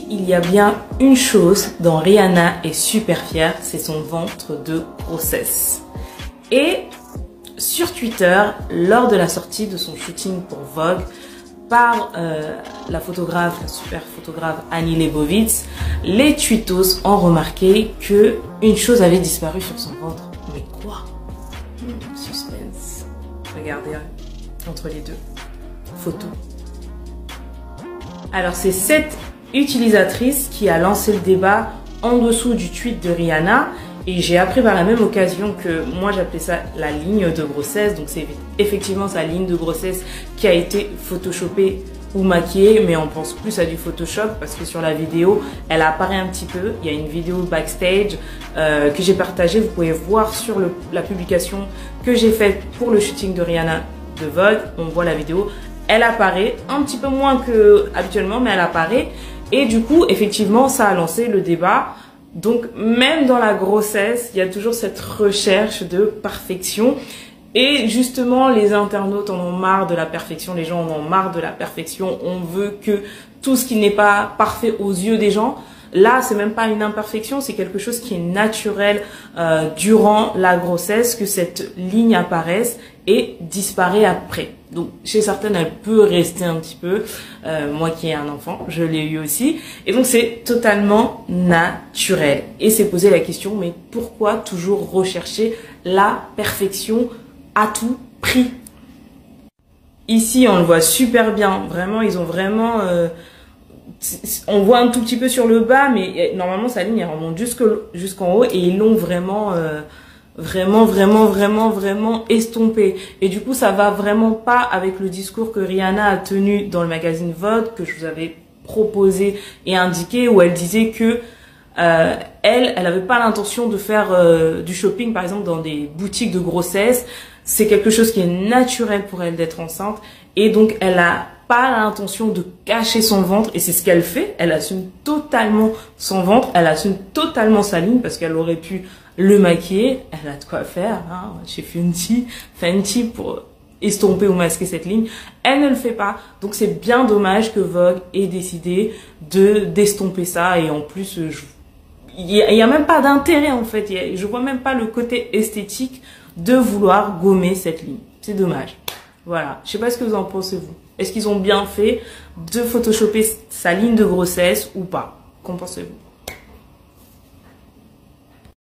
il y a bien une chose dont Rihanna est super fière, c'est son ventre de grossesse. Et sur Twitter, lors de la sortie de son shooting pour Vogue, par la photographe, la super photographe Annie Leibovitz, les tweetos ont remarqué que une chose avait disparu sur son ventre. Mais quoi? Suspense. Regardez entre les deux photos. Alors c'est cette utilisatrice qui a lancé le débat en dessous du tweet de Rihanna. Et j'ai appris par la même occasion que moi j'appelais ça la ligne de grossesse. Donc c'est effectivement sa ligne de grossesse qui a été photoshopée ou maquillée. Mais on pense plus à du Photoshop parce que sur la vidéo, elle apparaît un petit peu. Il y a une vidéo backstage que j'ai partagée. Vous pouvez voir sur la publication que j'ai faite pour le shooting de Rihanna de Vogue. On voit la vidéo. Elle apparaît un petit peu moins que habituellement, mais elle apparaît. Et du coup, effectivement, ça a lancé le débat. Donc, même dans la grossesse, il y a toujours cette recherche de perfection. Et justement, les internautes en ont marre de la perfection. Les gens en ont marre de la perfection. On veut que tout ce qui n'est pas parfait aux yeux des gens, là, c'est même pas une imperfection, c'est quelque chose qui est naturel durant la grossesse, que cette ligne apparaisse et disparaît après. Donc, chez certaines, elle peut rester un petit peu. Moi qui ai un enfant, je l'ai eu aussi. Et donc, c'est totalement naturel. Et c'est poser la question, mais pourquoi toujours rechercher la perfection à tout prix? Ici, on le voit super bien. Vraiment, ils ont vraiment... on voit un tout petit peu sur le bas, mais normalement, sa ligne, elle remonte jusqu'en haut. Et ils l'ont vraiment... vraiment estompé. Et du coup, ça va vraiment pas avec le discours que Rihanna a tenu dans le magazine Vogue, que je vous avais proposé et indiqué, où elle disait que elle avait pas l'intention de faire du shopping, par exemple, dans des boutiques de grossesse. C'est quelque chose qui est naturel pour elle d'être enceinte. Et donc, elle a pas l'intention de cacher son ventre. Et c'est ce qu'elle fait. Elle assume totalement son ventre. Elle assume totalement sa ligne parce qu'elle aurait pu le maquiller. Elle a de quoi faire, hein, chez Fenty pour estomper ou masquer cette ligne. Elle ne le fait pas. Donc, c'est bien dommage que Vogue ait décidé d'estomper ça. Et en plus, il y a même pas d'intérêt, en fait. Je vois même pas le côté esthétique de vouloir gommer cette ligne. C'est dommage. Voilà. Je sais pas ce que vous en pensez, vous. Est-ce qu'ils ont bien fait de photoshopper sa ligne de grossesse ou pas? Qu'en pensez-vous?